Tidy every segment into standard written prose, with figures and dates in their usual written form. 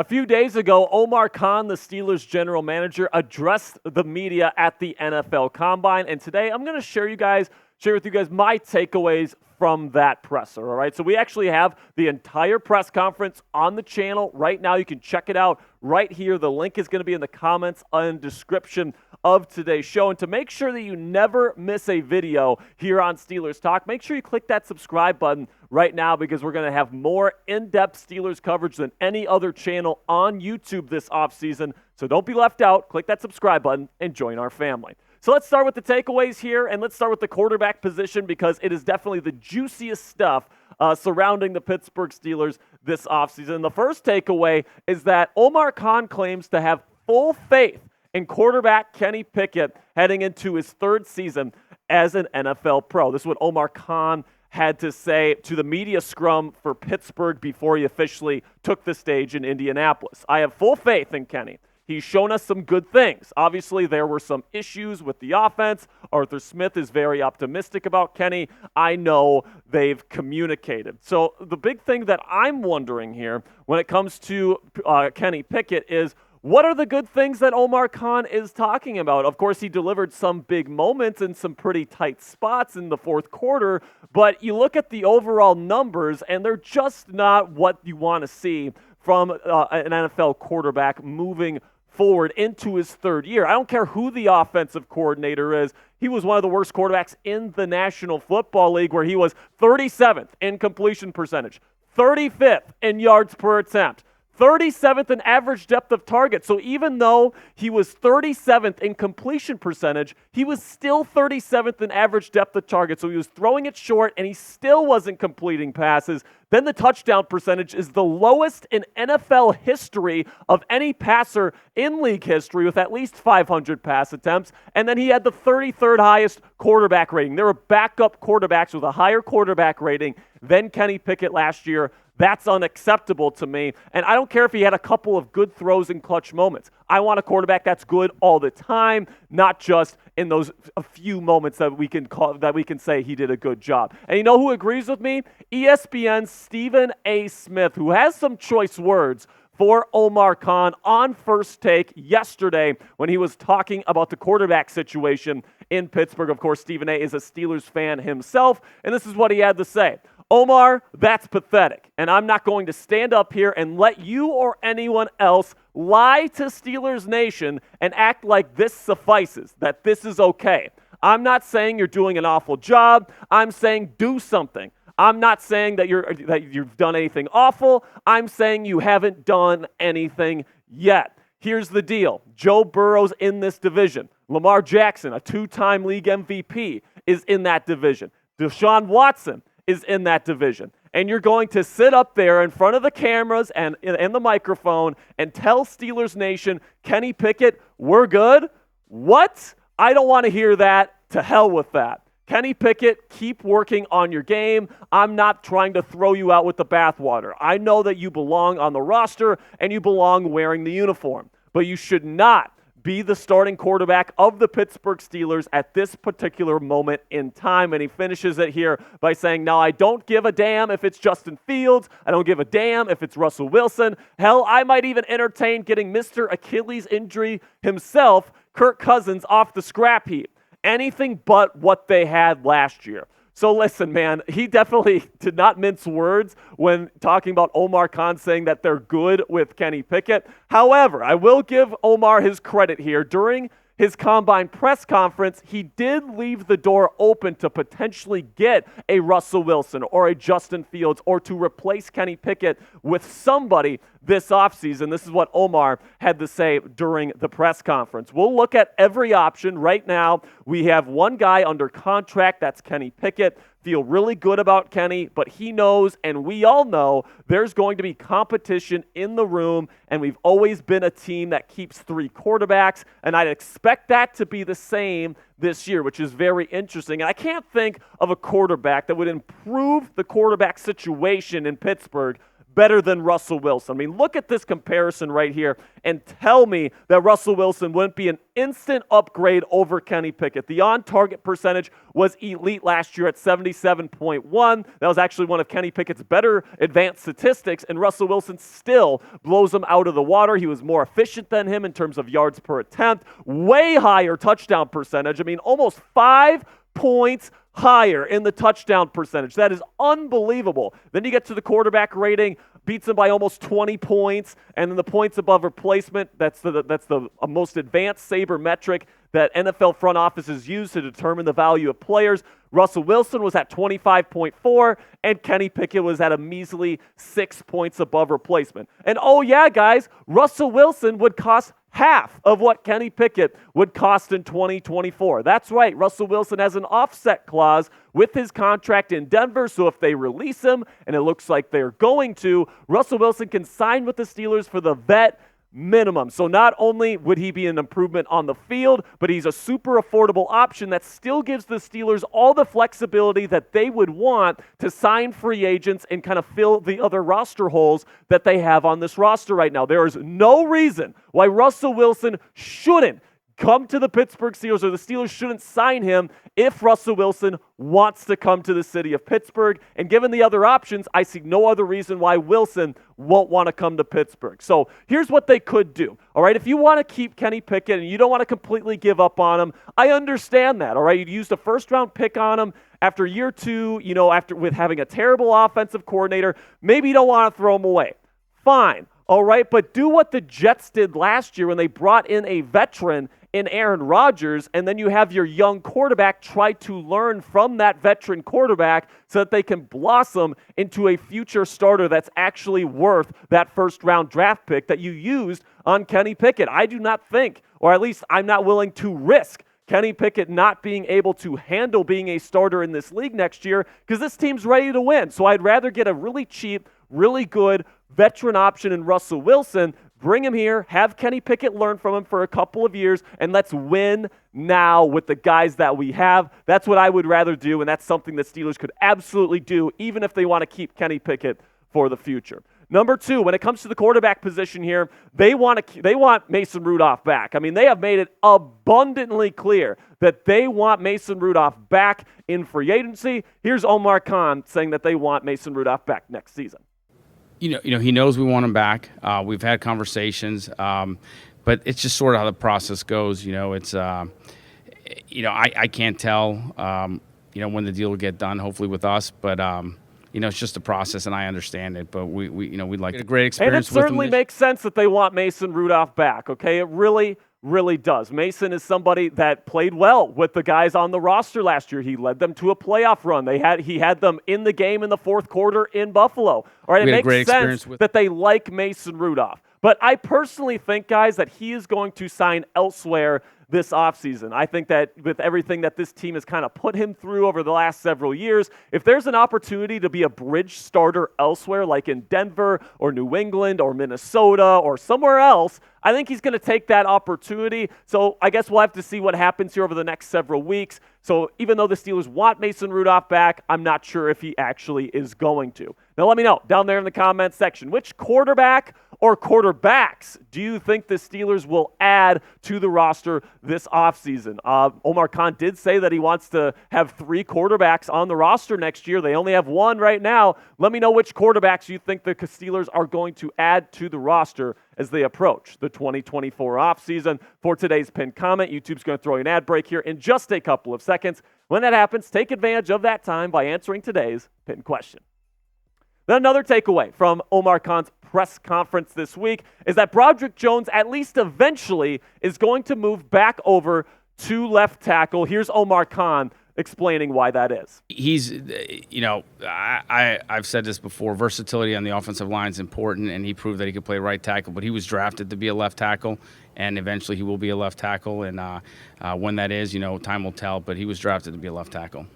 A few days ago, Omar Khan, the Steelers general manager, addressed the media at the NFL Combine, and today I'm going to share with you guys my takeaways from that presser, all right? So we actually have the entire press conference on the channel right now. You can check it out right here. The link is going to be in the comments and description of today's show. And to make sure that you never miss a video here on Steelers Talk, make sure you click that subscribe button right now because we're going to have more in-depth Steelers coverage than any other channel on YouTube this offseason. So don't be left out. Click that subscribe button and join our family. So let's start with the takeaways here, and let's start with the quarterback position because it is definitely the juiciest stuff surrounding the Pittsburgh Steelers this offseason. The first takeaway is that Omar Khan claims to have full faith in quarterback Kenny Pickett heading into his third season as an NFL pro. This is what Omar Khan had to say to the media scrum for Pittsburgh before he officially took the stage in Indianapolis. I have full faith in Kenny. He's shown us some good things. Obviously, there were some issues with the offense. Arthur Smith is very optimistic about Kenny. I know they've communicated. So the big thing that I'm wondering here when it comes to Kenny Pickett is, what are the good things that Omar Khan is talking about? Of course, he delivered some big moments in some pretty tight spots in the fourth quarter, but you look at the overall numbers, and they're just not what you want to see from an NFL quarterback moving forward into his third year. I don't care who the offensive coordinator is. He was one of the worst quarterbacks in the National Football League, where he was 37th in completion percentage, 35th in yards per attempt, 37th in average depth of target. So even though he was 37th in completion percentage, he was still 37th in average depth of target. So he was throwing it short, and he still wasn't completing passes. Then the touchdown percentage is the lowest in NFL history of any passer in league history, with at least 500 pass attempts. And then he had the 33rd highest quarterback rating. There were backup quarterbacks with a higher quarterback rating than Kenny Pickett last year. That's unacceptable to me. And I don't care if he had a couple of good throws in clutch moments. I want a quarterback that's good all the time, not just in those a few moments that we can say he did a good job. And you know who agrees with me? ESPN's Stephen A. Smith, who has some choice words for Omar Khan on First Take yesterday when he was talking about the quarterback situation in Pittsburgh. Of course, Stephen A. is a Steelers fan himself, and this is what he had to say. Omar, that's pathetic, and I'm not going to stand up here and let you or anyone else lie to Steelers Nation and act like this suffices, that this is okay. I'm not saying you're doing an awful job. I'm saying do something. I'm not saying that you've done anything awful. I'm saying you haven't done anything yet. Here's the deal. Joe Burrow's in this division. Lamar Jackson, a two-time league MVP, is in that division. Deshaun Watson is in that division. And you're going to sit up there in front of the cameras and the microphone and tell Steelers Nation, Kenny Pickett, we're good? What? I don't want to hear that. To hell with that. Kenny Pickett, keep working on your game. I'm not trying to throw you out with the bathwater. I know that you belong on the roster and you belong wearing the uniform, but you should not be the starting quarterback of the Pittsburgh Steelers at this particular moment in time. And he finishes it here by saying, now I don't give a damn if it's Justin Fields. I don't give a damn if it's Russell Wilson. Hell, I might even entertain getting Mr. Achilles injury himself, Kirk Cousins, off the scrap heap. Anything but what they had last year. So listen, man, he definitely did not mince words when talking about Omar Khan saying that they're good with Kenny Pickett. However, I will give Omar his credit here. During his combine press conference, he did leave the door open to potentially get a Russell Wilson or a Justin Fields or to replace Kenny Pickett with somebody this offseason. This is what Omar had to say during the press conference. We'll look at every option right now. We have one guy under contract, that's Kenny Pickett. Feel really good about Kenny, but he knows, and we all know, there's going to be competition in the room, and we've always been a team that keeps three quarterbacks, and I'd expect that to be the same this year, which is very interesting. And I can't think of a quarterback that would improve the quarterback situation in Pittsburgh better than Russell Wilson. I mean, look at this comparison right here and tell me that Russell Wilson wouldn't be an instant upgrade over Kenny Pickett. The on-target percentage was elite last year at 77.1. That was actually one of Kenny Pickett's better advanced statistics, and Russell Wilson still blows him out of the water. He was more efficient than him in terms of yards per attempt, way higher touchdown percentage. I mean, almost 5 points higher in the touchdown percentage. That is unbelievable. Then you get to the quarterback rating, beats him by almost 20 points, and then the points above replacement, that's the most advanced Sabre metric that NFL front offices use to determine the value of players. Russell Wilson was at 25.4, and Kenny Pickett was at a measly 6 points above replacement. And oh yeah, guys, Russell Wilson would cost half of what Kenny Pickett would cost in 2024. That's right, Russell Wilson has an offset clause with his contract in Denver, so if they release him, and it looks like they're going to, Russell Wilson can sign with the Steelers for the vet minimum. So not only would he be an improvement on the field, but he's a super affordable option that still gives the Steelers all the flexibility that they would want to sign free agents and kind of fill the other roster holes that they have on this roster right now. There is no reason why Russell Wilson shouldn't come to the Pittsburgh Steelers, or the Steelers shouldn't sign him if Russell Wilson wants to come to the city of Pittsburgh. And given the other options, I see no other reason why Wilson won't want to come to Pittsburgh. So here's what they could do. All right, if you want to keep Kenny Pickett and you don't want to completely give up on him, I understand that. All right, you used a first-round pick on him after year two, after with having a terrible offensive coordinator. Maybe you don't want to throw him away. Fine. All right, but do what the Jets did last year when they brought in a veteran in Aaron Rodgers, and then you have your young quarterback try to learn from that veteran quarterback so that they can blossom into a future starter that's actually worth that first-round draft pick that you used on Kenny Pickett. I do not think, or at least I'm not willing to risk Kenny Pickett not being able to handle being a starter in this league next year because this team's ready to win. So I'd rather get a really cheap, really good veteran option in Russell Wilson, bring him here, have Kenny Pickett learn from him for a couple of years, and let's win now with the guys that we have. That's what I would rather do, and that's something the Steelers could absolutely do, even if they want to keep Kenny Pickett for the future. Number two, when it comes to the quarterback position here, they want Mason Rudolph back. I mean, they have made it abundantly clear that they want Mason Rudolph back in free agency. Here's Omar Khan saying that they want Mason Rudolph back next season. You know, he knows we want him back. We've had conversations, but it's just sort of how the process goes. It's, I can't tell, when the deal will get done, hopefully with us, but, it's just a process, and I understand it. But we'd like a great experience. And it certainly makes sense that they want Mason Rudolph back. Okay, it really does. Mason is somebody that played well with the guys on the roster last year. He led them to a playoff run. He had them in the game in the fourth quarter in Buffalo. All right, it makes sense that they like Mason Rudolph. But I personally think, guys, that he is going to sign elsewhere this offseason. I think that with everything that this team has kind of put him through over the last several years, if there's an opportunity to be a bridge starter elsewhere, like in Denver or New England or Minnesota or somewhere else, I think he's going to take that opportunity. So I guess we'll have to see what happens here over the next several weeks. So even though the Steelers want Mason Rudolph back, I'm not sure if he actually is going to. Now let me know down there in the comments section, which quarterback or quarterbacks do you think the Steelers will add to the roster this offseason? Omar Khan did say that he wants to have 3 quarterbacks on the roster next year. They only have 1 right now. Let me know which quarterbacks you think the Steelers are going to add to the roster as they approach the 2024 offseason. For today's pinned comment, YouTube's going to throw you an ad break here in just a couple of seconds. When that happens, take advantage of that time by answering today's pinned question. Then another takeaway from Omar Khan's press conference this week is that Broderick Jones, at least eventually, is going to move back over to left tackle. Here's Omar Khan explaining why that is. He's, I've said this before, versatility on the offensive line is important, and he proved that he could play right tackle, but he was drafted to be a left tackle, and eventually he will be a left tackle, and when that is, time will tell, but he was drafted to be a left tackle.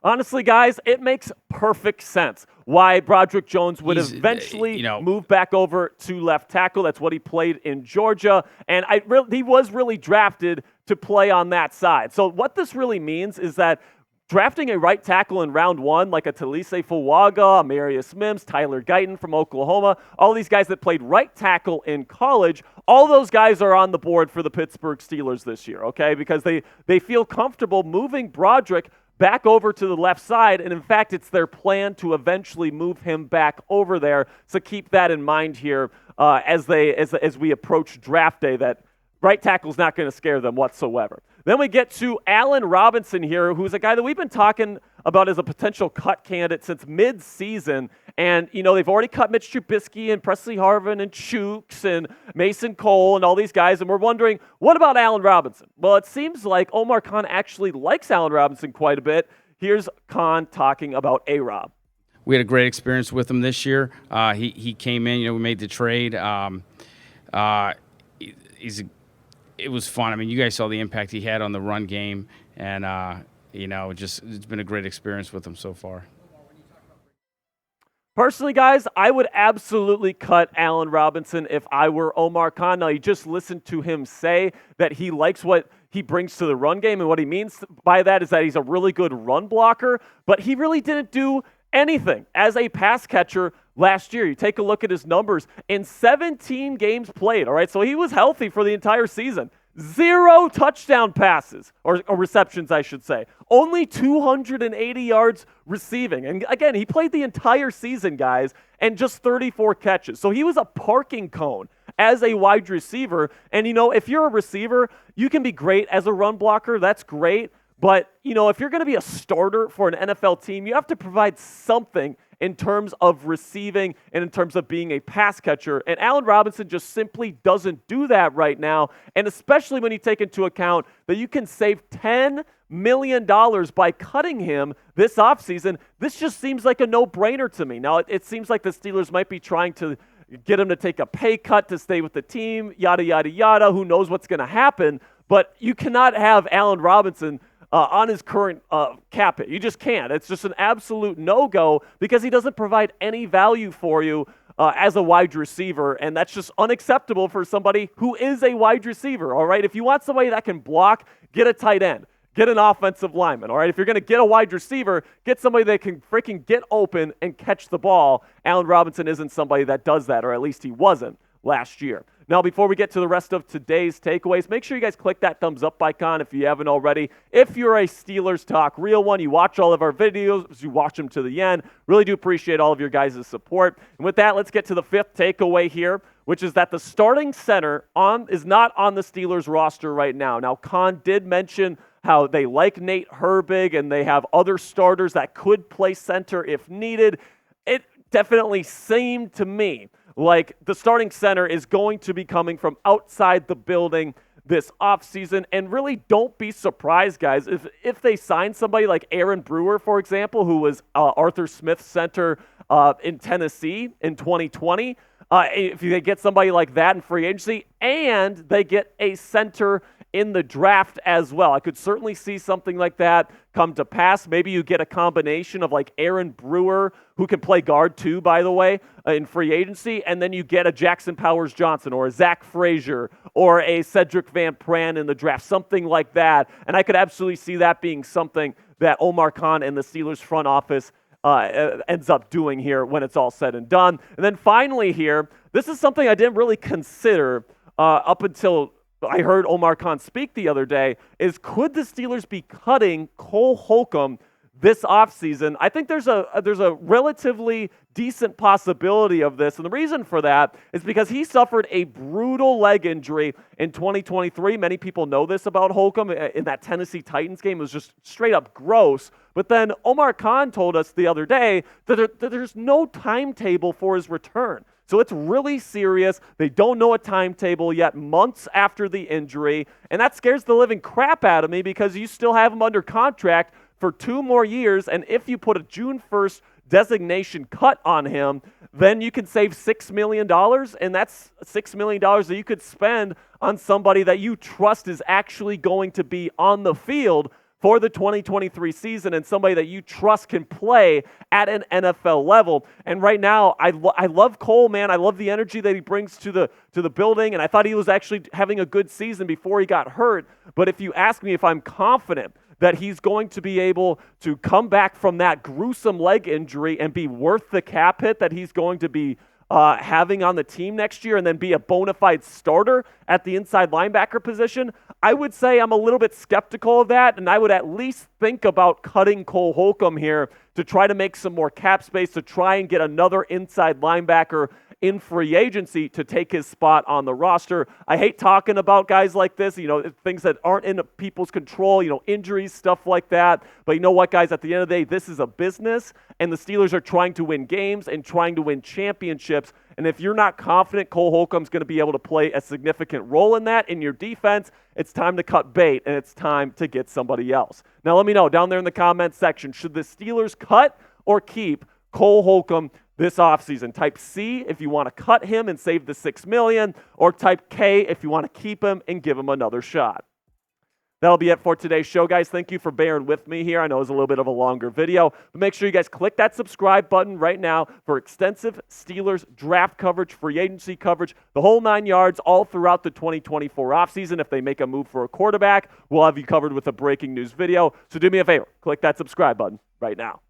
Honestly, guys, it makes perfect sense why Broderick Jones would eventually move back over to left tackle. That's what he played in Georgia, and he was really drafted to play on that side. So what this really means is that drafting a right tackle in round 1 like a Talise Fuaga, Amarius Mims, Tyler Guyton from Oklahoma, all these guys that played right tackle in college, all those guys are on the board for the Pittsburgh Steelers this year, okay? Because they feel comfortable moving Broderick back over to the left side, and in fact, it's their plan to eventually move him back over there. So keep that in mind here as we approach draft day, that right tackle's not going to scare them whatsoever. Then we get to Allan Robinson here, who's a guy that we've been talking about as a potential cut candidate since mid-season. And, you know, they've already cut Mitch Trubisky and Presley Harvin and Chooks and Mason Cole and all these guys. And we're wondering, what about Allan Robinson? Well, it seems like Omar Khan actually likes Allan Robinson quite a bit. Here's Khan talking about A-Rob. We had a great experience with him this year. He came in, you know, we made the trade. It was fun. I mean, you guys saw the impact he had on the run game, and you know, it's been a great experience with him so far. Personally, guys, I would absolutely cut Allan Robinson if I were Omar Khan. Now, you just listened to him say that he likes what he brings to the run game, and what he means by that is that he's a really good run blocker, but he really didn't do anything as a pass catcher last year. You take a look at his numbers in 17 games played, all right? So he was healthy for the entire season. 0 touchdown passes, or receptions, I should say. Only 280 yards receiving. And again, he played the entire season, guys, and just 34 catches. So he was a parking cone as a wide receiver. And, you know, if you're a receiver, you can be great as a run blocker. That's great. But, you know, if you're going to be a starter for an NFL team, you have to provide something in terms of receiving and in terms of being a pass catcher. And Allan Robinson just simply doesn't do that right now. And especially when you take into account that you can save $10 million by cutting him this offseason, this just seems like a no-brainer to me. Now, it seems like the Steelers might be trying to get him to take a pay cut to stay with the team, yada, yada, yada. Who knows what's going to happen? But you cannot have Allan Robinson on his current cap hit. You just can't. It's just an absolute no-go because he doesn't provide any value for you as a wide receiver, and that's just unacceptable for somebody who is a wide receiver, all right? If you want somebody that can block, get a tight end. Get an offensive lineman, all right? If you're going to get a wide receiver, get somebody that can freaking get open and catch the ball. Allan Robinson isn't somebody that does that, or at least he wasn't last year. Now, before we get to the rest of today's takeaways, make sure you guys click that thumbs up icon if you haven't already. If you're a Steelers Talk Real one, you watch all of our videos, you watch them to the end. Really do appreciate all of your guys' support. And with that, let's get to the fifth takeaway here, which is that the starting center is not on the Steelers roster right now. Now, Khan did mention how they like Nate Herbig and they have other starters that could play center if needed. It definitely seemed to me like the starting center is going to be coming from outside the building this offseason. And really don't be surprised, guys, if they sign somebody like Aaron Brewer, for example, who was Arthur Smith's center in Tennessee in 2020. If they get somebody like that in free agency and they get a center in the draft as well, I could certainly see something like that come to pass. Maybe you get a combination of like Aaron Brewer, who can play guard too, by the way, in free agency, and then you get a Jackson Powers-Johnson or a Zach Frazier or a Cedric Van Pran in the draft, something like that. And I could absolutely see that being something that Omar Khan and the Steelers front office ends up doing here when it's all said and done. And then finally here, this is something I didn't really consider up until I heard Omar Khan speak the other day, is could the Steelers be cutting Cole Holcomb this offseason? I think there's a relatively decent possibility of this, and the reason for that is because he suffered a brutal leg injury in 2023. Many people know this about Holcomb in that Tennessee Titans game. It was just straight up gross. But then Omar Khan told us the other day that there's no timetable for his return. So it's really serious. They don't know a timetable yet, months after the injury, and that scares the living crap out of me because you still have him under contract for 2 more years, and if you put a June 1st designation cut on him, then you can save $6 million, and that's $6 million that you could spend on somebody that you trust is actually going to be on the field for the 2023 season and somebody that you trust can play at an NFL level. And right now, I love Cole, man. I love the energy that he brings to the building, and I thought he was actually having a good season before he got hurt. But if you ask me if I'm confident that he's going to be able to come back from that gruesome leg injury and be worth the cap hit that he's going to be having on the team next year and then be a bona fide starter at the inside linebacker position, I would say I'm a little bit skeptical of that, and I would at least think about cutting Cole Holcomb here to try to make some more cap space to try and get another inside linebacker in free agency to take his spot on the roster. I hate talking about guys like this, things that aren't in people's control, injuries, stuff like that. But you know what, guys, at the end of the day, this is a business, and the Steelers are trying to win games and trying to win championships. And if you're not confident Cole Holcomb's going to be able to play a significant role in that in your defense, it's time to cut bait, and it's time to get somebody else. Now, let me know down there in the comments section, should the Steelers cut or keep Cole Holcomb this offseason? Type C if you want to cut him and save the $6 million, or type K if you want to keep him and give him another shot. That'll be it for today's show, guys. Thank you for bearing with me here. I know it was a little bit of a longer video, but make sure you guys click that subscribe button right now for extensive Steelers draft coverage, free agency coverage, the whole 9 yards all throughout the 2024 offseason. If they make a move for a quarterback, we'll have you covered with a breaking news video. So do me a favor, click that subscribe button right now.